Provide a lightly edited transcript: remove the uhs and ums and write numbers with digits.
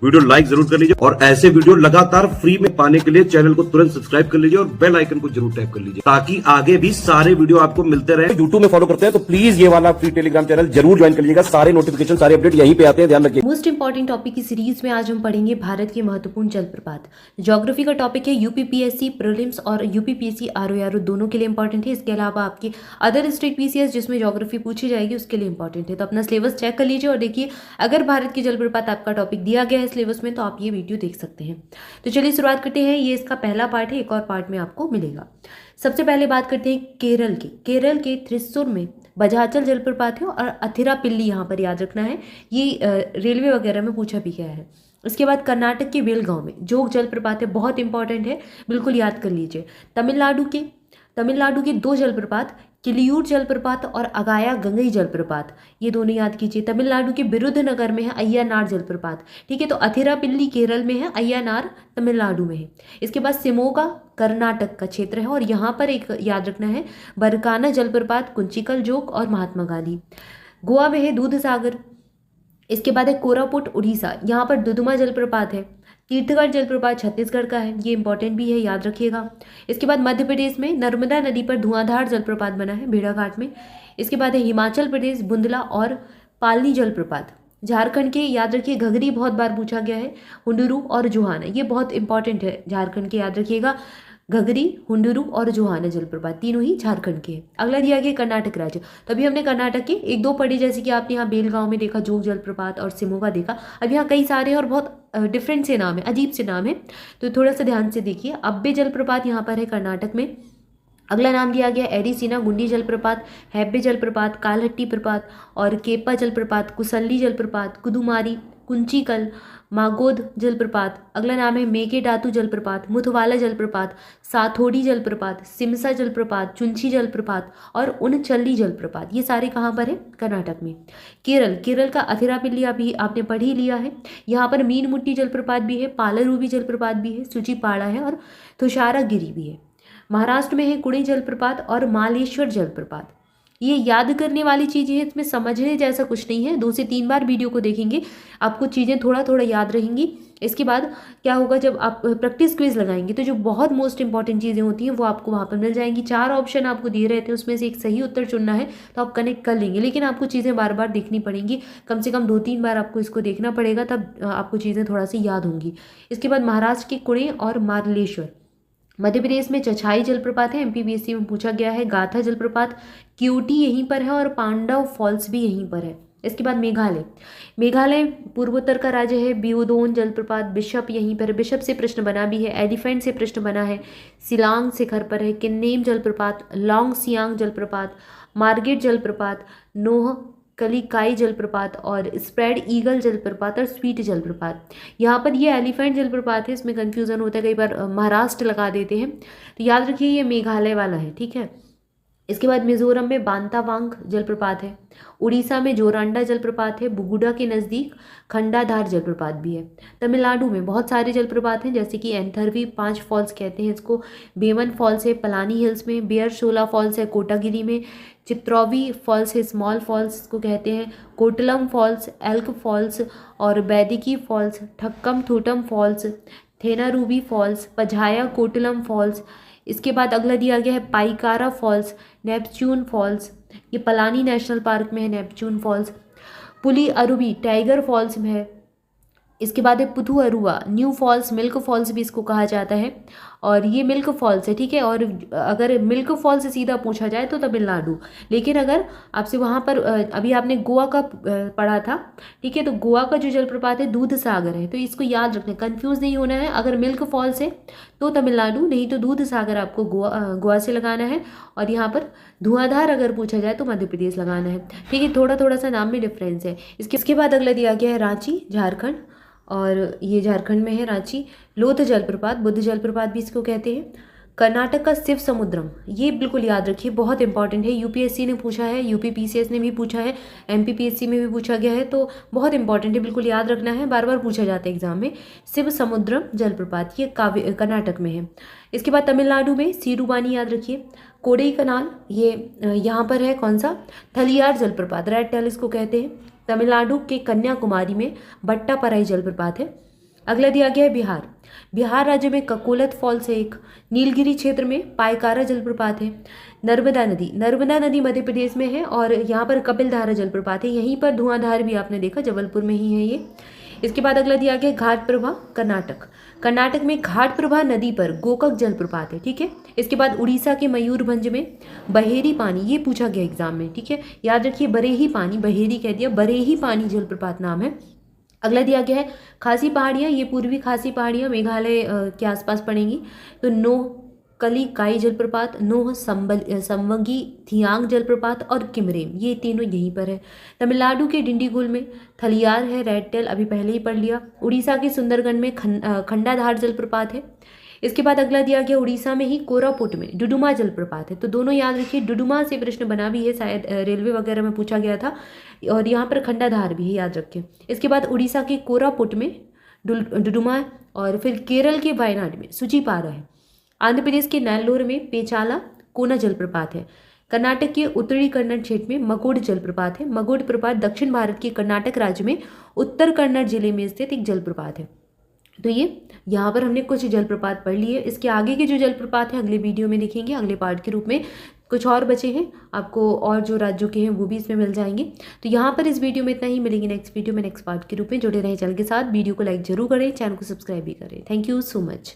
Video like जरूर कर लीजिए और ऐसे वीडियो लगातार फ्री में पाने के लिए चैनल को तुरंत सब्सक्राइब कर लीजिए और बेल आइकन को जरूर टैप कर लीजिए ताकि आगे भी सारे वीडियो आपको मिलते रहे। यूट्यूब में फॉलो करते हैं तो प्लीज ये वाला फ्री टेलीग्राम चैनल जरूर ज्वाइन कर लीजिएगा। सारे नोटिफिकेशन सारे अपडेट यहीं पे आते हैं, ध्यान रखिए। मोस्ट इंपॉर्टेंट टॉपिक की सीरीज में आज हम पढ़ेंगे भारत के महत्वपूर्ण जलप्रपात। ज्योग्राफी का टॉपिक है, यूपीपीएससी प्रीलिम्स और यूपीपीएससी आरओआरओ दोनों के लिए इंपॉर्टेंट है। इसके अलावा आपकी अदर स्टेट पीसीएस जिसमें ज्योग्राफी पूछी जाएगी उसके लिए इंपॉर्टेंट है। तो अपना सिलेबस चेक कर लीजिए और देखिए अगर भारत के जलप्रपात आपका टॉपिक दिया गया है सिलेबस में तो आप ये वीडियो देख सकते हैं। तो चलिए शुरुआत करते हैं। ये इसका पहला पार्ट है, एक और पार्ट में आपको मिलेगा। सबसे पहले बात करते हैं केरल की। केरल के त्रिशूर में बजाचल जलप्रपात है और अथिरापिल्ली यहाँ पर याद रखना है, ये रेलवे वगैरह में पूछा भी गया है। इसके बाद कर्नाटक के बेलगांव में जोग जलप्रपात है, बहुत इंपॉर्टेंट है, बिल्कुल याद कर लीजिए। तमिलनाडु के दो जलप्रपात, किलियूर जलप्रपात और अगाया गंगई जलप्रपात, ये दोनों याद कीजिए। तमिलनाडु के विरुद्धनगर में है अय्यानार जलप्रपात, ठीक है। तो अथिरापिल्ली केरल में है, अय्यानार तमिलनाडु में है। इसके बाद सिमोगा कर्नाटक का क्षेत्र है और यहाँ पर एक याद रखना है बरकाना जलप्रपात, कुंचिकल जोग और महात्मा गांधी। गोवा में है दूधसागर। इसके बाद है कोरापुट उड़ीसा, यहाँ पर दुदुमा जलप्रपात है। तीर्थगढ़ जलप्रपात छत्तीसगढ़ का है, ये इंपॉर्टेंट भी है, याद रखिएगा। इसके बाद मध्य प्रदेश में नर्मदा नदी पर धुआंधार जलप्रपात बना है भेड़ाघाट में। इसके बाद है हिमाचल प्रदेश बुंदला और पालनी जलप्रपात। झारखंड के याद रखिए घघरी बहुत बार पूछा गया है, हुंडुरु और जोहाना, ये बहुत इंपॉर्टेंट है झारखंड के, याद रखिएगा। घघरी, हुंडुरु और जोहाना जलप्रपात तीनों ही झारखंड के हैं। अगला दिया गया कर्नाटक राज्य। तो अभी हमने कर्नाटक के एक दो पढ़े, जैसे कि आपने यहाँ बेलगांव में देखा जोग जलप्रपात और सिमोगा देखा। अब यहाँ कई सारे और बहुत डिफरेंट से नाम है, अजीब से नाम है, तो थोड़ा सा ध्यान से देखिए। अब्बे जलप्रपात यहाँ पर है कर्नाटक में। अगला नाम दिया गया एरिसीना गुंडी जलप्रपात, हैब्बे जलप्रपात, कालहट्टी प्रपात और केप्पा जलप्रपात, कुसल्ली जलप्रपात, कुदुमारी, कुंचिकल, मागोद जलप्रपात। अगला नाम है मेकेडातु जलप्रपात, मुथवाला जलप्रपात, साथोडी जलप्रपात, सिमसा जलप्रपात, चुंची जलप्रपात और उनचल्ली जलप्रपात। ये सारे कहाँ पर है? कर्नाटक में। केरल का अथिरापिल्ली अभी आपने पढ़ ही लिया है। यहाँ पर मीनमुट्टी जलप्रपात भी है, पालारूबी जलप्रपात भी है, सूचीपाड़ा है और तुषारागिरी भी है। महाराष्ट्र में है कुड़ी जलप्रपात और मालेश्वर जलप्रपात। ये याद करने वाली चीज़ें हैं, इसमें समझने जैसा कुछ नहीं है। 2 से 3 बार वीडियो को देखेंगे आपको चीज़ें थोड़ा थोड़ा याद रहेंगी। इसके बाद क्या होगा, जब आप प्रैक्टिस क्विज लगाएंगे तो जो बहुत मोस्ट इंपॉर्टेंट चीज़ें होती हैं वो आपको वहाँ पर मिल जाएंगी। 4 ऑप्शन आपको दिए रहते हैं, उसमें से एक सही उत्तर चुनना है तो आप कनेक्ट कर लेंगे, लेकिन आपको चीज़ें बार बार देखनी पड़ेंगी, कम से कम 2-3 बार आपको इसको देखना पड़ेगा, तब आपको चीज़ें थोड़ा सी याद होंगी। इसके बाद महाराष्ट्र के कुणे और मार्लेश्वर। मध्य प्रदेश में चछाई जलप्रपात है, एमपीपीएससी में पूछा गया है। गाथा जलप्रपात, क्यूटी यहीं पर है और पांडव फॉल्स भी यहीं पर है। इसके बाद मेघालय पूर्वोत्तर का राज्य है। बियोदोन जलप्रपात, बिशप यहीं पर है, बिशप से प्रश्न बना भी है, एलिफेंट से प्रश्न बना है। सिलांग शिखर पर है। किन्नेम जलप्रपात, लॉन्ग सियांग जलप्रपात, मार्गेट जलप्रपात, नोह कलिकाई जलप्रपात और स्प्रेड ईगल जलप्रपात और स्वीट जलप्रपात। यहाँ पर ये एलिफेंट जलप्रपात है, इसमें कंफ्यूजन होता है, कई बार महाराष्ट्र लगा देते हैं, तो याद रखिए ये मेघालय वाला है, ठीक है। इसके बाद मिजोरम में बांतावांग जलप्रपात है। उड़ीसा में जोरांडा जलप्रपात है। बुगुडा के नज़दीक खंडाधार जलप्रपात भी है। तमिलनाडु में बहुत सारे जलप्रपात हैं, जैसे कि एंथरवी 5 फॉल्स कहते हैं इसको, बेमन फॉल्स है पलानी हिल्स में, बेयरशोला फॉल्स है कोटागिरी में, चित्रौवी फॉल्स है स्मॉल फॉल्स को कहते हैं, कोटलम फॉल्स, एल्क फॉल्स और बैदिकी फॉल्स, ठक्कम थोटम फॉल्स, थेनारूबी फॉल्स, पझाया कोटलम फॉल्स। इसके बाद अगला दिया गया है पाइकारा फॉल्स, नेपच्यून फॉल्स, ये पलानी नेशनल पार्क में है नेपच्यून फॉल्स। पुली अरुबी टाइगर फॉल्स में है। इसके बाद है पुथु अरुआ न्यू फॉल्स, मिल्क फॉल्स भी इसको कहा जाता है और ये मिल्क फॉल्स है, ठीक है। और अगर मिल्क फॉल्स से सीधा पूछा जाए तो तमिलनाडु, लेकिन अगर आपसे वहाँ पर अभी आपने गोवा का पढ़ा था, ठीक है, तो गोवा का जो जलप्रपात है दूध सागर है, तो इसको याद रखना, कंफ्यूज नहीं होना है। अगर मिल्क फॉल्स है तो तमिलनाडु, नहीं तो दूध सागर आपको गोवा से लगाना है, और यहाँ पर धुआंधार अगर पूछा जाए तो मध्य प्रदेश लगाना है, ठीक है। थोड़ा सा नाम में डिफरेंस है। इसके बाद अगला दिया गया है रांची झारखंड, और ये झारखंड में है रांची। लोथ जलप्रपात, बुद्ध जलप्रपात भी इसको कहते हैं। कर्नाटक का शिव समुद्रम, ये बिल्कुल याद रखिए, बहुत इंपॉर्टेंट है, यूपीएससी ने पूछा है, यूपीपीसीएस ने भी पूछा है, एमपीपीएससी में भी पूछा गया है, तो बहुत इंपॉर्टेंट है, बिल्कुल याद रखना है, बार बार पूछा जाता है एग्जाम में। शिव समुद्रम जलप्रपात ये कर्नाटक में है। इसके बाद तमिलनाडु में सीरुबानी याद रखिए। कोडई कनाल ये यहाँ पर है, कौन सा, थलियार जलप्रपात, रेड टेल इसको कहते हैं। तमिलनाडु के कन्याकुमारी में बट्टापराई जलप्रपात है। अगला दिया गया है बिहार। बिहार राज्य में ककोलत फॉल्स है एक। नीलगिरी क्षेत्र में पायकारा जलप्रपात है। नर्मदा नदी मध्य प्रदेश में है और यहाँ पर कपिलधारा जलप्रपात है। यहीं पर धुआंधार भी आपने देखा, जबलपुर में ही है ये। इसके बाद अगला दिया गया घाटप्रभा कर्नाटक। कर्नाटक में घाटप्रभा नदी पर गोकक जलप्रपात है, ठीक है। इसके बाद उड़ीसा के मयूरभंज में बहेरी पानी, ये पूछा गया एग्जाम में, ठीक है, याद रखिए बरेही पानी, बहेरी कह दिया, बरेही पानी जलप्रपात नाम है। अगला दिया गया है खासी पहाड़ियाँ, ये पूर्वी खासी पहाड़ियाँ मेघालय के आसपास पड़ेंगी। तो नोह कली काई जलप्रपात, नोह संवगी थियांग जलप्रपात और किमरेम, ये तीनों यहीं पर है। तमिलनाडु के डिंडीगुल में थलियार है, रेड टेल अभी पहले ही पढ़ लिया। उड़ीसा के सुंदरगढ़ में खंडाधार जलप्रपात है। इसके बाद अगला दिया गया उड़ीसा में ही कोरापुट में डुडुमा जलप्रपात है। तो दोनों याद रखिए, डुडुमा से प्रश्न बना भी है, शायद रेलवे वगैरह में पूछा गया था, और यहाँ पर खंडाधार भी है, याद रखिए। इसके बाद उड़ीसा के कोरापुट में डुडुमा, और फिर केरल के वायनाड में सुचीपारा है। आंध्र प्रदेश के नेल्लोर में पेचाला कोना जलप्रपात है। कर्नाटक के उत्तरी कन्नड़ क्षेत्र में मगोड जलप्रपात है। मगोड प्रपात दक्षिण भारत के कर्नाटक राज्य में उत्तर कन्नड़ जिले में स्थित एक जलप्रपात है। तो ये यहाँ पर हमने कुछ जलप्रपात पढ़ लिए। इसके आगे के जो जलप्रपात हैं अगले वीडियो में देखेंगे, अगले पार्ट के रूप में। कुछ और बचे हैं आपको, और जो राज्यों के हैं वो भी इसमें मिल जाएंगे। तो यहाँ पर इस वीडियो में इतना ही, मिलेंगे नेक्स्ट वीडियो में नेक्स्ट पार्ट के रूप में। जुड़े रहें चैनल के साथ, वीडियो को लाइक जरूर करें, चैनल को सब्सक्राइब भी करें। Thank you so much.